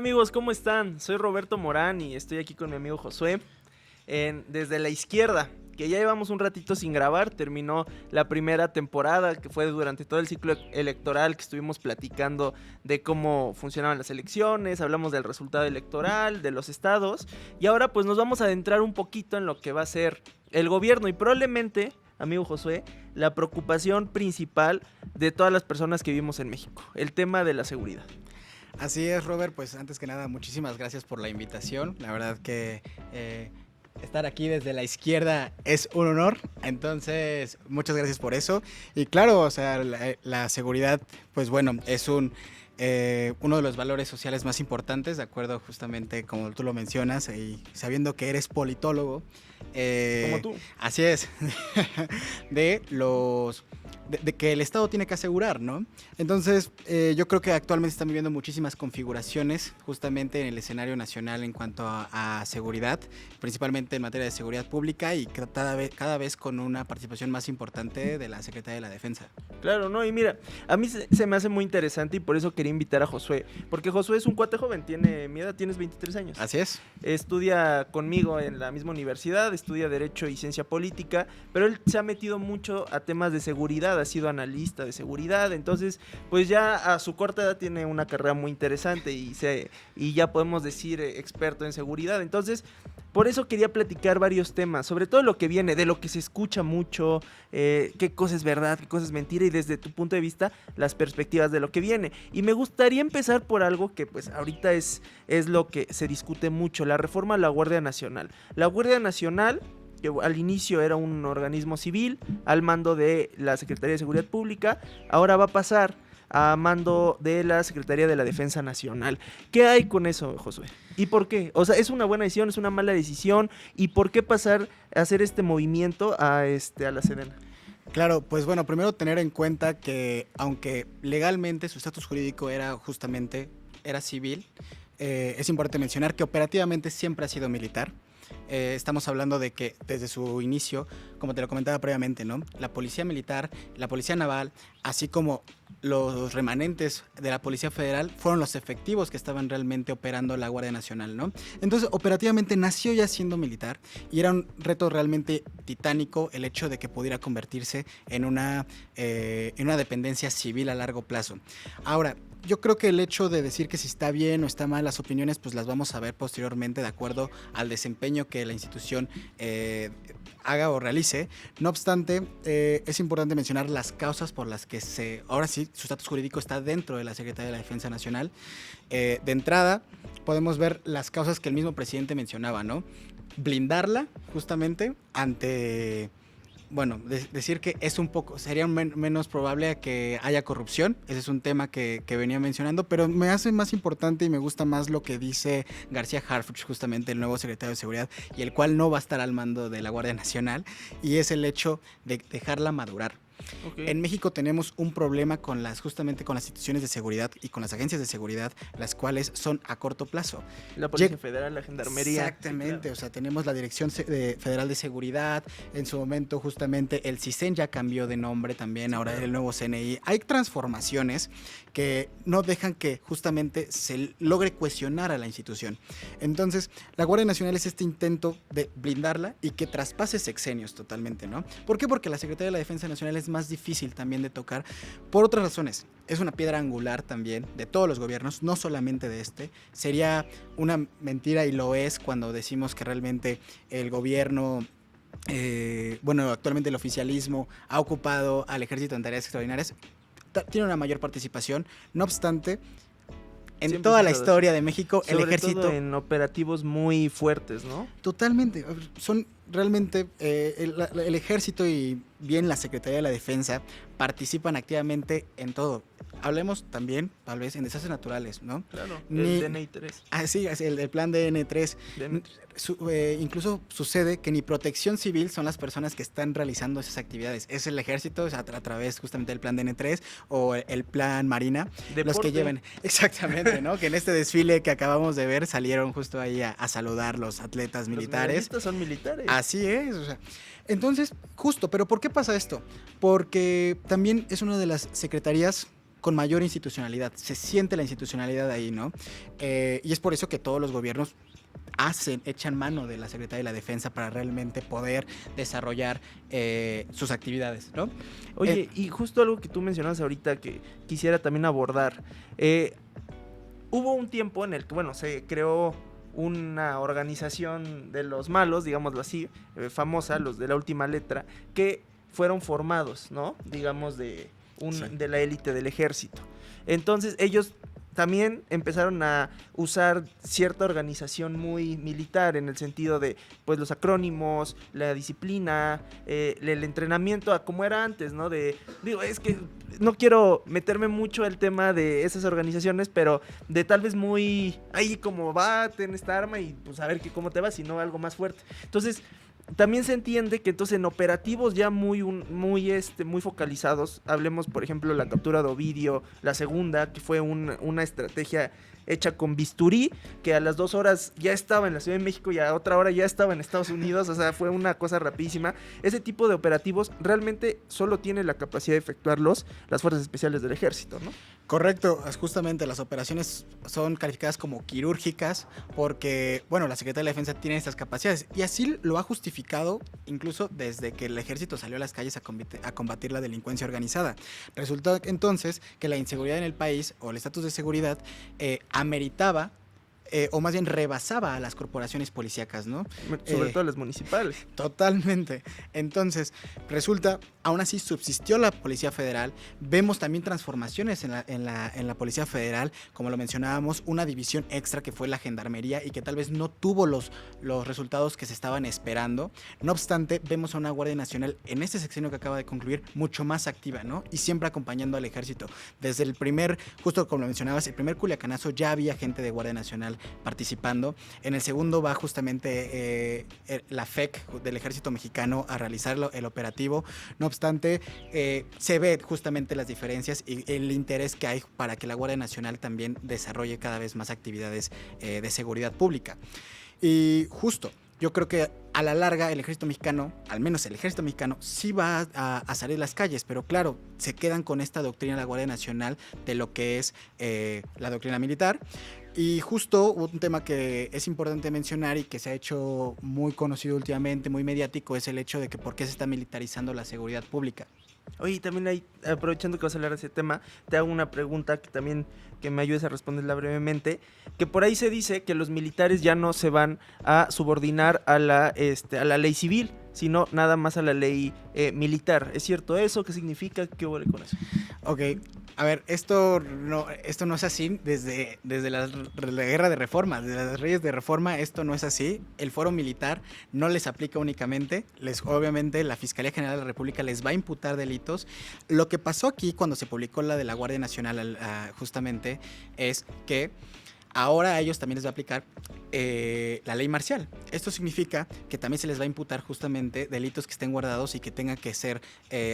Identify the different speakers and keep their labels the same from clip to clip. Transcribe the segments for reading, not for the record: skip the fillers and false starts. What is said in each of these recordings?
Speaker 1: amigos, ¿cómo están? Soy Roberto Morán y estoy aquí con mi amigo Josué Desde la Izquierda, que ya llevamos un ratito sin grabar. Terminó la primera temporada, que fue durante todo el ciclo electoral, que estuvimos platicando de cómo funcionaban las elecciones, hablamos del resultado electoral, de los estados, y ahora pues nos vamos a adentrar un poquito en lo que va a ser el gobierno y probablemente, amigo Josué, la preocupación principal de todas las personas que vivimos en México, el tema de la seguridad.
Speaker 2: Así es, Robert, pues antes que nada, muchísimas gracias por la invitación. La verdad que estar aquí desde la izquierda es un honor, entonces muchas gracias por eso. Y claro, o sea, la seguridad, pues bueno, es uno de los valores sociales más importantes, de acuerdo justamente como tú lo mencionas, y sabiendo que eres politólogo.
Speaker 1: Como tú.
Speaker 2: Así es, de los... De que el Estado tiene que asegurar, ¿no? Entonces, yo creo que actualmente están viviendo muchísimas configuraciones justamente en el escenario nacional en cuanto a seguridad, principalmente en materia de seguridad pública y cada vez con una participación más importante de la Secretaría de la Defensa.
Speaker 1: Claro, no, y mira, a mí se me hace muy interesante y por eso quería invitar a Josué, porque Josué es un cuate joven, tiene mi edad, tienes 23 años.
Speaker 2: Así es.
Speaker 1: Estudia conmigo en la misma universidad, estudia Derecho y Ciencia Política, pero él se ha metido mucho a temas de seguridad, ha sido analista de seguridad, entonces pues ya a su corta edad tiene una carrera muy interesante y ya podemos decir experto en seguridad. Entonces por eso quería platicar varios temas, sobre todo lo que viene, de lo que se escucha mucho, qué cosa es verdad, qué cosa es mentira y desde tu punto de vista las perspectivas de lo que viene. Y me gustaría empezar por algo que pues ahorita es lo que se discute mucho, la reforma a la Guardia Nacional. La Guardia Nacional, que al inicio era un organismo civil al mando de la Secretaría de Seguridad Pública, ahora va a pasar a mando de la Secretaría de la Defensa Nacional. ¿Qué hay con eso, Josué? ¿Y por qué? O sea, ¿es una buena decisión, es una mala decisión? ¿Y por qué pasar a hacer este movimiento a la Sedena?
Speaker 2: Claro, pues bueno, primero tener en cuenta que aunque legalmente su estatus jurídico era civil, es importante mencionar que operativamente siempre ha sido militar. Estamos hablando de que desde su inicio, como te lo comentaba previamente, ¿no? La policía militar, la policía naval, así como los remanentes de la Policía Federal fueron los efectivos que estaban realmente operando la Guardia Nacional, ¿no? Entonces, operativamente nació ya siendo militar y era un reto realmente titánico el hecho de que pudiera convertirse en una dependencia civil a largo plazo. Ahora, yo creo que el hecho de decir que si está bien o está mal las opiniones, pues las vamos a ver posteriormente de acuerdo al desempeño que la institución haga o realice. No obstante, es importante mencionar las causas por las que ahora sí, su estatus jurídico está dentro de la Secretaría de la Defensa Nacional. De entrada, podemos ver las causas que el mismo presidente mencionaba, ¿no? Blindarla justamente ante... Bueno, decir que es sería menos probable que haya corrupción. Ese es un tema que venía mencionando, pero me hace más importante y me gusta más lo que dice García Harfuch, justamente el nuevo secretario de Seguridad, y el cual no va a estar al mando de la Guardia Nacional, y es el hecho de dejarla madurar. Okay. En México tenemos un problema justamente con las instituciones de seguridad y con las agencias de seguridad, las cuales son a corto plazo.
Speaker 1: La Policía Federal, la Gendarmería.
Speaker 2: Exactamente, sí, claro. O sea, tenemos la Dirección Federal de Seguridad, en su momento justamente el CISEN ya cambió de nombre también, sí, ahora claro. El nuevo CNI. Hay transformaciones que no dejan que justamente se logre cuestionar a la institución. Entonces, la Guardia Nacional es este intento de blindarla y que traspase sexenios totalmente, ¿no? ¿Por qué? Porque la Secretaría de la Defensa Nacional es más difícil también de tocar por otras razones. Es una piedra angular también de todos los gobiernos, no solamente de este. Sería una mentira y lo es cuando decimos que realmente el gobierno, actualmente el oficialismo ha ocupado al ejército en tareas extraordinarias, tiene una mayor participación. No obstante, en siempre toda la historia de México, el ejército...
Speaker 1: Todo en operativos muy fuertes, ¿no?
Speaker 2: Totalmente. Son realmente el ejército y bien la Secretaría de la Defensa participan activamente en todo. Hablemos también, tal vez, en desastres naturales, ¿no?
Speaker 1: Claro, el DNI-3.
Speaker 2: Sí, el plan DN3. Incluso sucede que ni Protección Civil son las personas que están realizando esas actividades. Es el ejército, a través justamente del plan DN3 o el plan Marina, Deporte. Los que llevan. Exactamente, ¿no? Que en este desfile que acabamos de ver salieron justo ahí a saludar los atletas militares.
Speaker 1: Los son militares.
Speaker 2: Así es, o sea. Entonces, justo, ¿pero por qué pasa esto? Porque también es una de las secretarías con mayor institucionalidad. Se siente la institucionalidad ahí, ¿no? Y es por eso que todos los gobiernos echan mano de la Secretaría de la Defensa para realmente poder desarrollar sus actividades, ¿no?
Speaker 1: Oye, y justo algo que tú mencionabas ahorita que quisiera también abordar. Hubo un tiempo en el que, bueno, se creó una organización de los malos, digámoslo así, famosa, los de la última letra, que fueron formados, ¿no? Digamos, de la élite del ejército. Entonces, ellos también empezaron a usar cierta organización muy militar en el sentido de, pues, los acrónimos, la disciplina, el entrenamiento a como era antes, ¿no? Digo, es que no quiero meterme mucho al tema de esas organizaciones, pero de tal vez muy, ahí como va, ten esta arma y pues a ver cómo te va, si no algo más fuerte. Entonces, también se entiende que entonces en operativos ya muy focalizados, hablemos por ejemplo la captura de Ovidio, la segunda, que fue una estrategia hecha con bisturí, que a las 2 horas ya estaba en la Ciudad de México y a otra hora ya estaba en Estados Unidos, o sea, fue una cosa rapidísima. Ese tipo de operativos realmente solo tiene la capacidad de efectuarlos las Fuerzas Especiales del Ejército, ¿no?
Speaker 2: Correcto, justamente las operaciones son calificadas como quirúrgicas porque, bueno, la Secretaría de la Defensa tiene estas capacidades y así lo ha justificado incluso desde que el ejército salió a las calles a combatir la delincuencia organizada. Resulta entonces que la inseguridad en el país o el estatus de seguridad ameritaba o más bien rebasaba a las corporaciones policíacas, ¿no?
Speaker 1: Sobre todo las municipales.
Speaker 2: Totalmente. Entonces, resulta, aún así subsistió la Policía Federal. Vemos también transformaciones en la Policía Federal, como lo mencionábamos, una división extra que fue la Gendarmería y que tal vez no tuvo los resultados que se estaban esperando. No obstante, vemos a una Guardia Nacional en este sexenio que acaba de concluir mucho más activa, ¿no? Y siempre acompañando al ejército. Desde el primer, justo como lo mencionabas, el primer Culiacanazo ya había gente de Guardia Nacional participando. En el segundo va justamente la FEC del Ejército Mexicano a realizar el operativo. No obstante, se ve justamente las diferencias y el interés que hay para que la Guardia Nacional también desarrolle cada vez más actividades de seguridad pública. Y justo, yo creo que a la larga el ejército mexicano, al menos el ejército mexicano, sí va a salir a las calles, pero claro, se quedan con esta doctrina de la Guardia Nacional de lo que es la doctrina militar. Y justo un tema que es importante mencionar y que se ha hecho muy conocido últimamente, muy mediático, es el hecho de que por qué se está militarizando la seguridad pública.
Speaker 1: Oye, también ahí, aprovechando que vas a hablar de ese tema, te hago una pregunta que me ayudes a responderla brevemente, que por ahí se dice que los militares ya no se van a subordinar a la ley civil, sino nada más a la ley militar. ¿Es cierto eso? ¿Qué significa? ¿Qué hubo con eso?
Speaker 2: Ok, a ver, esto no es así desde la guerra de reforma, desde las leyes de reforma esto no es así. El foro militar no les aplica únicamente, obviamente la Fiscalía General de la República les va a imputar delitos. Lo que pasó aquí cuando se publicó la de la Guardia Nacional justamente es que ahora a ellos también les va a aplicar la ley marcial. Esto significa que también se les va a imputar justamente delitos que estén guardados y que tengan que ser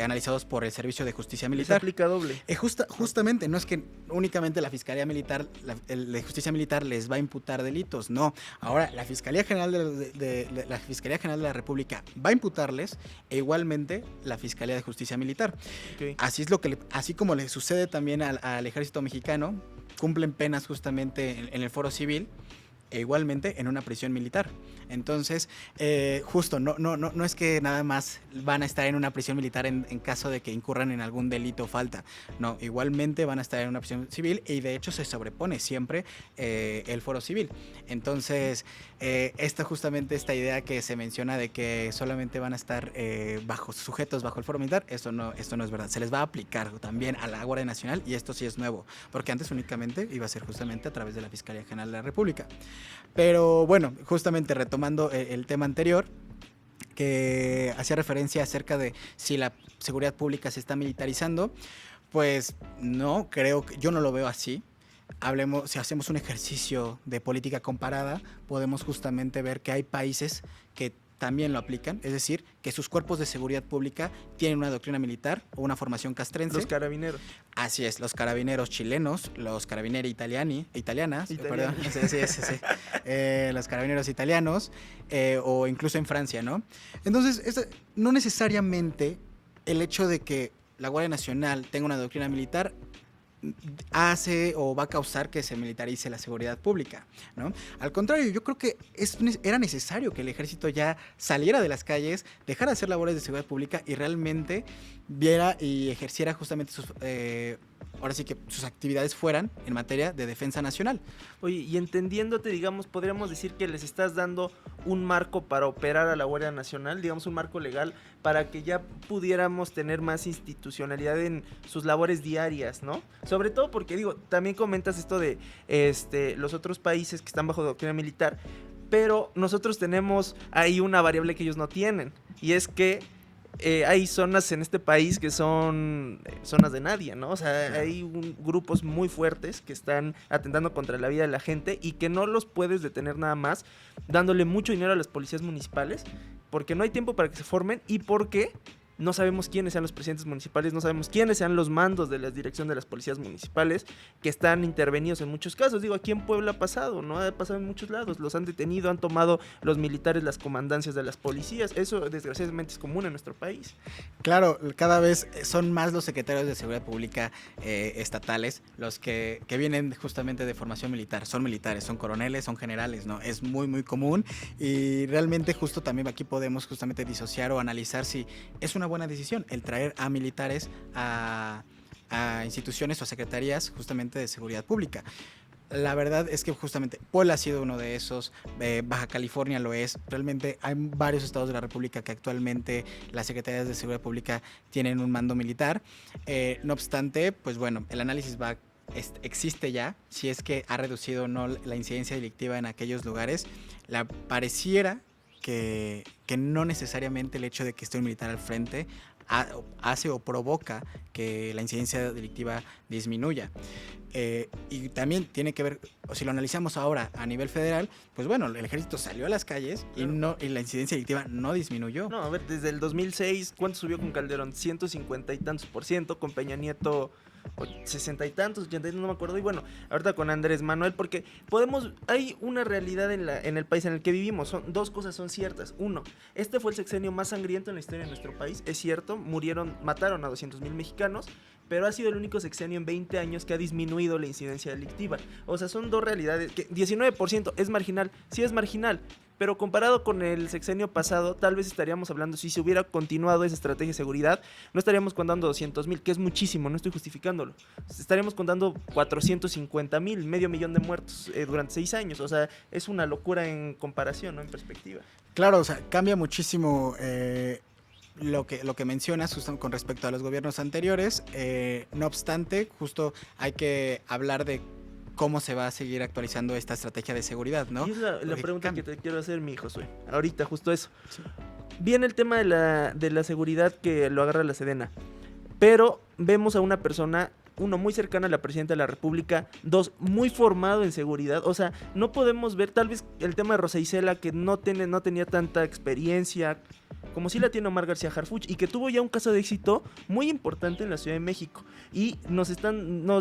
Speaker 2: analizados por el Servicio de Justicia Militar.
Speaker 1: Se aplica doble.
Speaker 2: Justamente, no es que únicamente la Fiscalía Militar, de Justicia Militar les va a imputar delitos, no. Ahora la Fiscalía General la Fiscalía General de la República va a imputarles e igualmente la Fiscalía de Justicia Militar. Okay. Así como le sucede también al Ejército Mexicano, cumplen penas justamente en el foro civil e igualmente en una prisión militar. Entonces, justo, no es que nada más van a estar en una prisión militar en caso de que incurran en algún delito o falta. No, igualmente van a estar en una prisión civil y de hecho se sobrepone siempre el foro civil. Entonces, justamente esta idea que se menciona de que solamente van a estar sujetos bajo el foro militar, esto no es verdad. Se les va a aplicar también a la Guardia Nacional y esto sí es nuevo, porque antes únicamente iba a ser justamente a través de la Fiscalía General de la República. Pero bueno, justamente retomando el tema anterior, que hacía referencia acerca de si la seguridad pública se está militarizando, pues no, yo no lo veo así. Si hacemos un ejercicio de política comparada, podemos justamente ver que hay países que también lo aplican, es decir, que sus cuerpos de seguridad pública tienen una doctrina militar o una formación castrense.
Speaker 1: Los carabineros.
Speaker 2: Así es, los carabineros chilenos, los carabinieri italianas, perdón, sí. Los carabineros italianos o incluso en Francia, ¿no? Entonces, no necesariamente el hecho de que la Guardia Nacional tenga una doctrina militar hace o va a causar que se militarice la seguridad pública, ¿no? Al contrario, yo creo que era necesario que el ejército ya saliera de las calles, dejara de hacer labores de seguridad pública y realmente viera y ejerciera justamente ahora sí que sus actividades fueran en materia de defensa nacional.
Speaker 1: Oye, y entendiéndote, digamos, podríamos decir que les estás dando un marco para operar a la Guardia Nacional, digamos un marco legal para que ya pudiéramos tener más institucionalidad en sus labores diarias, ¿no? Sobre todo porque, digo, también comentas esto de los otros países que están bajo doctrina militar, pero nosotros tenemos ahí una variable que ellos no tienen, y es que hay zonas en este país que son zonas de nadie, ¿no? O sea, hay grupos muy fuertes que están atentando contra la vida de la gente y que no los puedes detener nada más dándole mucho dinero a las policías municipales, porque no hay tiempo para que se formen y porque no sabemos quiénes sean los presidentes municipales, no sabemos quiénes sean los mandos de la dirección de las policías municipales que están intervenidos en muchos casos. Digo, aquí en Puebla ha pasado, ¿no? Ha pasado en muchos lados. Los han detenido, han tomado los militares las comandancias de las policías. Eso, desgraciadamente, es común en nuestro país.
Speaker 2: Claro, cada vez son más los secretarios de seguridad pública estatales los que vienen justamente de formación militar. Son militares, son coroneles, son generales, ¿no? Es muy, muy común y realmente justo también aquí podemos justamente disociar o analizar si es una buena decisión el traer a militares a instituciones o secretarías justamente de seguridad pública. La verdad es que justamente Puebla ha sido uno de esos, Baja California lo es, realmente hay varios estados de la República que actualmente las secretarías de seguridad pública tienen un mando militar, no obstante, pues bueno, el análisis existe ya, si es que ha reducido o no la incidencia delictiva en aquellos lugares, pareciera que no necesariamente el hecho de que esté un militar al frente hace o provoca que la incidencia delictiva disminuya. Y también tiene que ver, o si lo analizamos ahora a nivel federal, pues bueno, el ejército salió a las calles y la incidencia delictiva no disminuyó.
Speaker 1: No, a ver, desde el 2006, ¿cuánto subió con Calderón? 150 y tantos %, con Peña Nieto 60 y tantos, 80, no me acuerdo. Y bueno, ahorita con Andrés Manuel, porque hay una realidad en el país en el que vivimos. Dos cosas son ciertas. Uno, este fue el sexenio más sangriento en la historia de nuestro país. Es cierto, mataron a 200,000 mexicanos, pero ha sido el único sexenio en 20 años que ha disminuido la incidencia delictiva. O sea, son dos realidades. Que 19% es marginal, sí es marginal, pero comparado con el sexenio pasado, tal vez estaríamos hablando, si se hubiera continuado esa estrategia de seguridad, no estaríamos contando 200,000, que es muchísimo, no estoy justificándolo. Estaríamos contando 450,000, medio millón de muertos durante 6 años. O sea, es una locura en comparación, ¿no? En perspectiva.
Speaker 2: Claro, o sea, cambia muchísimo lo que mencionas justo con respecto a los gobiernos anteriores. No obstante, justo hay que hablar de cómo se va a seguir actualizando esta estrategia de seguridad, ¿no?
Speaker 1: Y es la pregunta que te quiero hacer, mi Josué. Ahorita, justo eso. Sí. Viene el tema de la seguridad que lo agarra la Sedena, pero vemos a una persona, uno, muy cercana a la presidenta de la República, dos, muy formado en seguridad. O sea, no podemos ver tal vez el tema de Rosa Isela, que no tenía tanta experiencia como sí la tiene Omar García Harfuch, y que tuvo ya un caso de éxito muy importante en la Ciudad de México. Y nos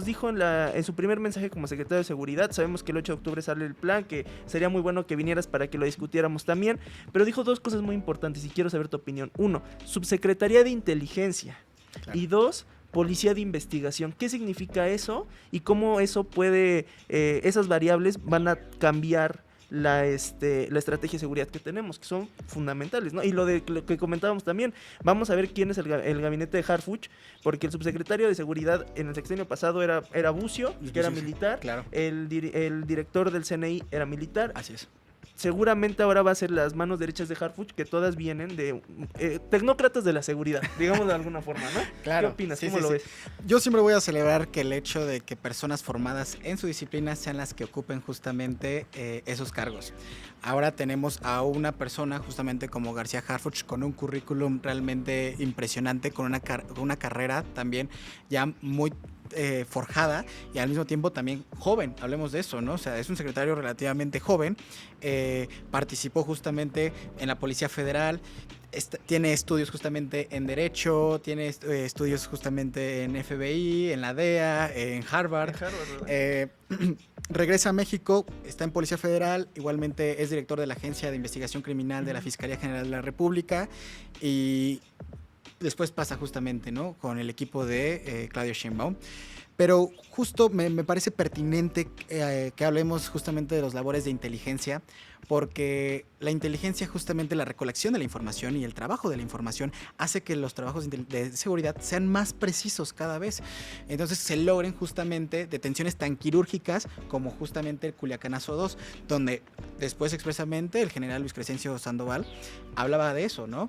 Speaker 1: dijo en su primer mensaje como secretario de Seguridad, sabemos que el 8 de octubre sale el plan, que sería muy bueno que vinieras para que lo discutiéramos también, pero dijo dos cosas muy importantes y quiero saber tu opinión. Uno, Subsecretaría de Inteligencia. Claro. Y dos, Policía de Investigación. ¿Qué significa eso? Y cómo eso puede, esas variables van a cambiar la estrategia de seguridad que tenemos, que son fundamentales, ¿no? Y lo que comentábamos también, vamos a ver quién es el gabinete de Harfuch, porque el subsecretario de Seguridad en el sexenio pasado era Bucio, que era militar,
Speaker 2: claro.
Speaker 1: El director del CNI era militar.
Speaker 2: Así es.
Speaker 1: Seguramente ahora va a ser las manos derechas de Harfuch, que todas vienen de tecnócratas de la seguridad, digamos de alguna forma, ¿no?
Speaker 2: Claro.
Speaker 1: ¿Qué opinas? ¿Cómo lo ves?
Speaker 2: Yo siempre voy a celebrar que el hecho de que personas formadas en su disciplina sean las que ocupen justamente esos cargos. Ahora tenemos a una persona justamente como García Harfuch con un currículum realmente impresionante, con una carrera también ya muy forjada y al mismo tiempo también joven, hablemos de eso, ¿no? O sea, es un secretario relativamente joven, participó justamente en la Policía Federal, tiene estudios justamente en Derecho, tiene estudios justamente en FBI, en la DEA, en Harvard. Regresa a México, está en Policía Federal, igualmente es director de la Agencia de Investigación Criminal de la Fiscalía General de la República y después pasa justamente, ¿no? Con el equipo de Claudia Sheinbaum. Pero justo me parece pertinente que hablemos justamente de los labores de inteligencia, porque la inteligencia, justamente la recolección de la información y el trabajo de la información, hace que los trabajos de seguridad sean más precisos cada vez. Entonces se logren justamente detenciones tan quirúrgicas como justamente el Culiacanazo 2, donde después expresamente el general Luis Crescencio Sandoval hablaba de eso, ¿no?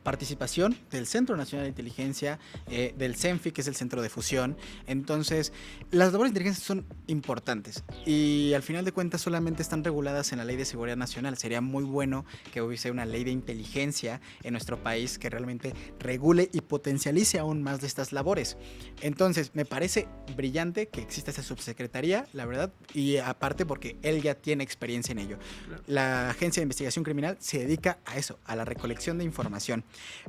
Speaker 2: Participación del Centro Nacional de Inteligencia, del CENFI, que es el Centro de Fusión. Entonces, las labores de inteligencia son importantes y al final de cuentas solamente están reguladas en la Ley de Seguridad Nacional. Sería muy bueno que hubiese una ley de inteligencia en nuestro país que realmente regule y potencialice aún más de estas labores. Entonces, me parece brillante que exista esa subsecretaría, la verdad, y aparte porque él ya tiene experiencia en ello. La Agencia de Investigación Criminal se dedica a eso, a la recolección de información.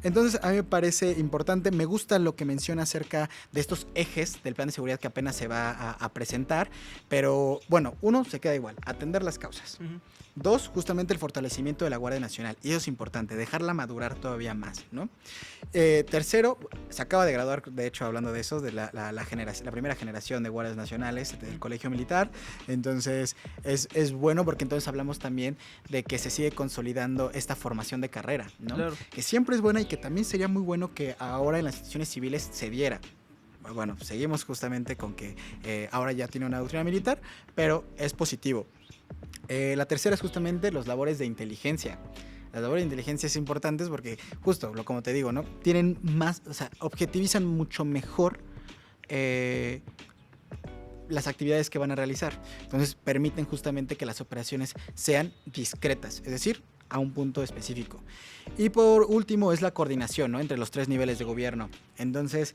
Speaker 2: Entonces a mí me parece importante, me gusta lo que menciona acerca de estos ejes del plan de seguridad que apenas se va a presentar, pero bueno, uno se queda igual, atender las causas. Uh-huh. Dos, justamente el fortalecimiento de la Guardia Nacional, y eso es importante, dejarla madurar todavía más, ¿no? Tercero, se acaba de graduar, de hecho, hablando de eso, de la primera generación de guardias nacionales del Colegio Militar. Entonces es bueno porque entonces hablamos también de que se sigue consolidando esta formación de carrera, ¿no? Claro. Que siempre es buena y que también sería muy bueno que ahora en las instituciones civiles se diera. Bueno, seguimos justamente con que ahora ya tiene una doctrina militar, pero es positivo. La tercera es justamente los labores de inteligencia. Las labores de inteligencia son importantes porque justo, como te digo, ¿no? Tienen más, o sea, objetivizan mucho mejor las actividades que van a realizar. Entonces permiten justamente que las operaciones sean discretas, es decir, a un punto específico. Y por último es la coordinación, ¿no? Entre los 3 niveles de gobierno. Entonces,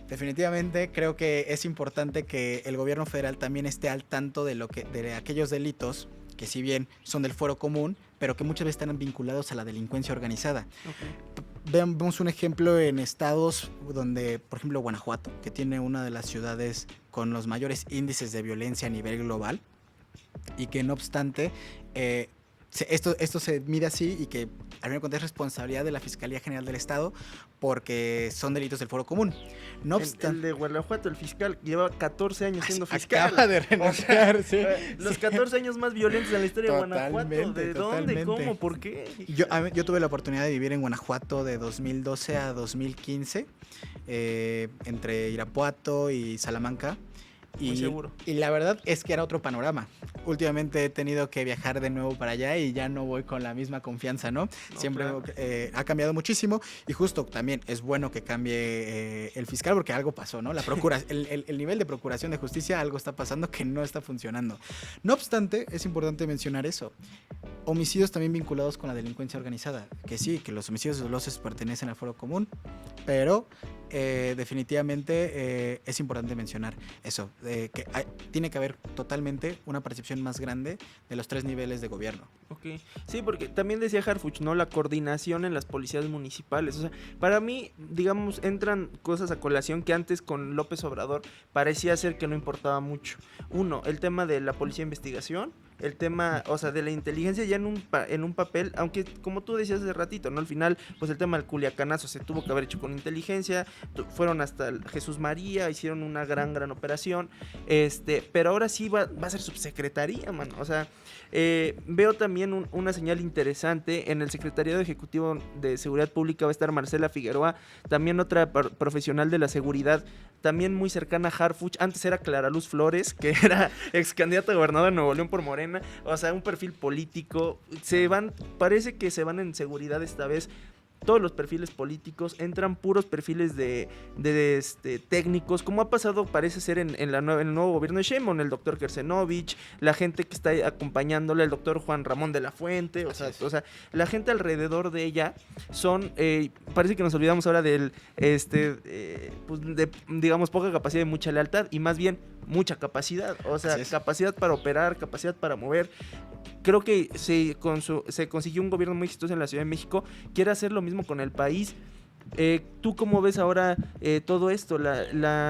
Speaker 2: definitivamente creo que es importante que el gobierno federal también esté al tanto de aquellos delitos que si bien son del fuero común, pero que muchas veces están vinculados a la delincuencia organizada. Okay. Vemos un ejemplo en estados donde, por ejemplo, Guanajuato, que tiene una de las ciudades con los mayores índices de violencia a nivel global, y que no obstante, esto se mide así y que al final es responsabilidad de la Fiscalía General del Estado porque son delitos del fuero común. No obstante,
Speaker 1: el de Guanajuato, el fiscal, lleva 14 años siendo fiscal.
Speaker 2: Acaba de renunciar, sí.
Speaker 1: Los 14 años más violentos en la historia de Guanajuato. ¿De dónde? ¿Cómo? ¿Por qué?
Speaker 2: Yo tuve la oportunidad de vivir en Guanajuato de 2012 a 2015, entre Irapuato y Salamanca.
Speaker 1: Muy seguro.
Speaker 2: Y la verdad es que era otro panorama. Últimamente he tenido que viajar de nuevo para allá y ya no voy con la misma confianza, ¿no? Siempre claro. Ha cambiado muchísimo y justo también es bueno que cambie el fiscal porque algo pasó, ¿no? El nivel de procuración de justicia, algo está pasando que no está funcionando. No obstante, es importante mencionar eso. Homicidios también vinculados con la delincuencia organizada. Que sí, que los homicidios dolosos pertenecen al fuero común, pero definitivamente es importante mencionar eso, que tiene que haber totalmente una percepción más grande de los 3 niveles de gobierno.
Speaker 1: Ok, sí, porque también decía Harfuch, ¿no? La coordinación en las policías municipales. O sea, para mí, digamos, entran cosas a colación que antes con López Obrador parecía ser que no importaba mucho. Uno, el tema de la policía de investigación. El tema, o sea, de la inteligencia ya en un papel, aunque como tú decías hace ratito, ¿no? Al final, pues el tema del Culiacanazo se tuvo que haber hecho con inteligencia, fueron hasta Jesús María, hicieron una gran operación, pero ahora sí va a ser subsecretaría, mano, o sea, veo también una señal interesante, en el Secretariado Ejecutivo de Seguridad Pública va a estar Marcela Figueroa, también otra profesional de la seguridad, también muy cercana a Harfuch, antes era Clara Luz Flores, que era ex candidata a gobernadora de Nuevo León por Morena, o sea, un perfil político, parece que se van en seguridad esta vez. Todos los perfiles políticos, entran puros perfiles de técnicos, como ha pasado parece ser en el nuevo gobierno de Sheinbaum, el doctor Kersenovich, la gente que está acompañándole, el doctor Juan Ramón de la Fuente, o sea, la gente alrededor de ella son, parece que nos olvidamos ahora del, pues digamos, poca capacidad y mucha lealtad, y más bien mucha capacidad, o sea, capacidad para operar, capacidad para mover. Creo que se consiguió un gobierno muy exitoso en la Ciudad de México, quiere hacer lo mismo con el país. ¿Tú cómo ves ahora todo esto?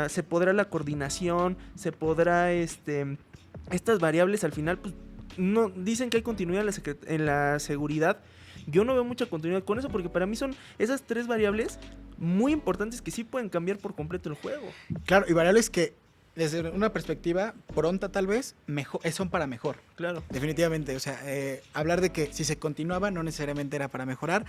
Speaker 1: ¿Se podrá la coordinación? ¿Se podrá estas variables al final? Pues no dicen que hay continuidad en la seguridad, yo no veo mucha continuidad con eso, porque para mí son esas 3 variables muy importantes que sí pueden cambiar por completo el juego.
Speaker 2: Claro, y variables que desde una perspectiva pronta tal vez, son para mejor.
Speaker 1: Claro.
Speaker 2: Definitivamente, o sea, hablar de que si se continuaba no necesariamente era para mejorar,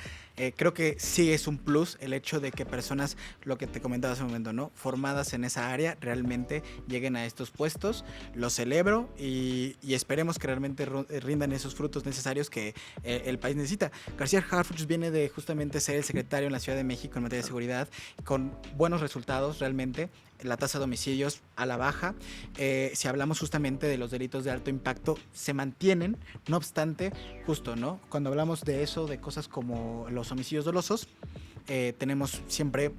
Speaker 2: creo que sí es un plus el hecho de que personas, lo que te comentaba hace un momento, ¿no? Formadas en esa área realmente lleguen a estos puestos, lo celebro y esperemos que realmente rindan esos frutos necesarios que el país necesita. García Harfuch viene de justamente ser el secretario en la Ciudad de México en materia de seguridad, con buenos resultados realmente. La tasa de homicidios a la baja. Si hablamos justamente de los delitos de alto impacto, se mantienen, no obstante, justo, ¿no? Cuando hablamos de eso, de cosas como los homicidios dolosos, tenemos siempre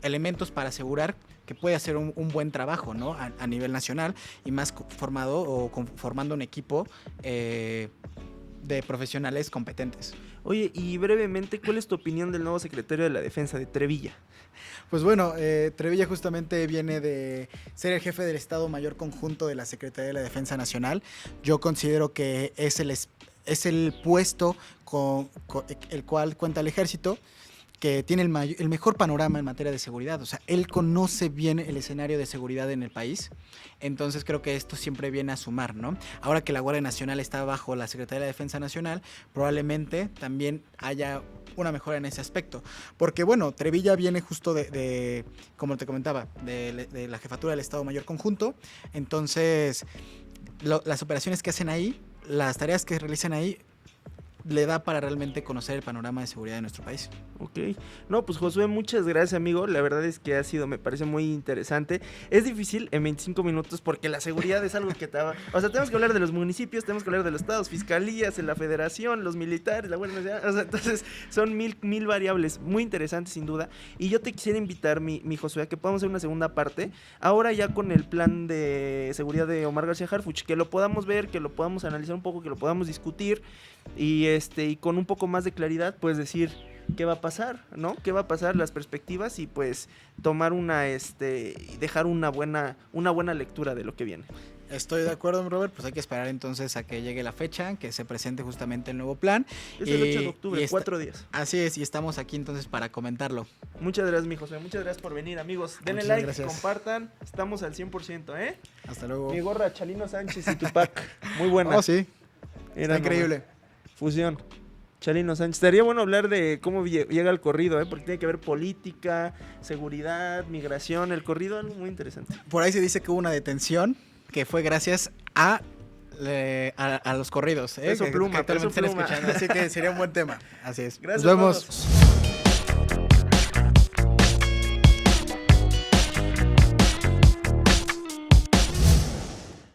Speaker 2: elementos para asegurar que puede hacer un buen trabajo, ¿no? A nivel nacional y más formado o formando un equipo de profesionales competentes.
Speaker 1: Oye, y brevemente, ¿cuál es tu opinión del nuevo secretario de la Defensa, de Trevilla?
Speaker 2: Pues bueno, Trevilla justamente viene de ser el jefe del Estado Mayor Conjunto de la Secretaría de la Defensa Nacional. Yo considero que es el puesto con el cual cuenta el Ejército, que tiene el mejor panorama en materia de seguridad. O sea, él conoce bien el escenario de seguridad en el país. Entonces creo que esto siempre viene a sumar, ¿no? Ahora que la Guardia Nacional está bajo la Secretaría de la Defensa Nacional, probablemente también haya una mejora en ese aspecto. Porque, bueno, Trevilla viene justo de como te comentaba, de la jefatura del Estado Mayor Conjunto. Entonces, las operaciones que hacen ahí, las tareas que realizan ahí, le da para realmente conocer el panorama de seguridad de nuestro país.
Speaker 1: Ok. No, pues Josué, muchas gracias, amigo. La verdad es que me parece muy interesante. Es difícil en 25 minutos porque la seguridad es algo que o sea, tenemos que hablar de los municipios, tenemos que hablar de los estados, fiscalías, la federación, los militares, la Guardia Nacional. O sea, entonces son mil variables muy interesantes sin duda. Y yo te quisiera invitar, mi Josué, a que podamos hacer una segunda parte. Ahora ya con el plan de seguridad de Omar García Harfuch, que lo podamos ver, que lo podamos analizar un poco, que lo podamos discutir y con un poco más de claridad, pues decir qué va a pasar, ¿no? ¿Qué va a pasar? Las perspectivas y pues tomar dejar una buena lectura de lo que viene.
Speaker 2: Estoy de acuerdo, Robert, pues hay que esperar entonces a que llegue la fecha, que se presente justamente el nuevo plan.
Speaker 1: Es el 8 de octubre, 4 días.
Speaker 2: Así es, y estamos aquí entonces para comentarlo.
Speaker 1: Muchas gracias, mi José, muchas gracias por venir, amigos. Denle like, gracias. Compartan, estamos al 100%, ¿eh?
Speaker 2: Hasta luego.
Speaker 1: Mi gorra, Chalino Sánchez y Tupac, muy buena.
Speaker 2: Oh, sí, está increíble.
Speaker 1: Fusión. Chalino Sánchez. Estaría bueno hablar de cómo llega el corrido, porque tiene que ver política, seguridad, migración. El corrido, algo muy interesante.
Speaker 2: Por ahí se dice que hubo una detención que fue gracias a los corridos.
Speaker 1: Peso Pluma,
Speaker 2: que Peso Pluma. Así que sería un buen tema. Así es.
Speaker 1: Gracias.
Speaker 2: Nos vemos.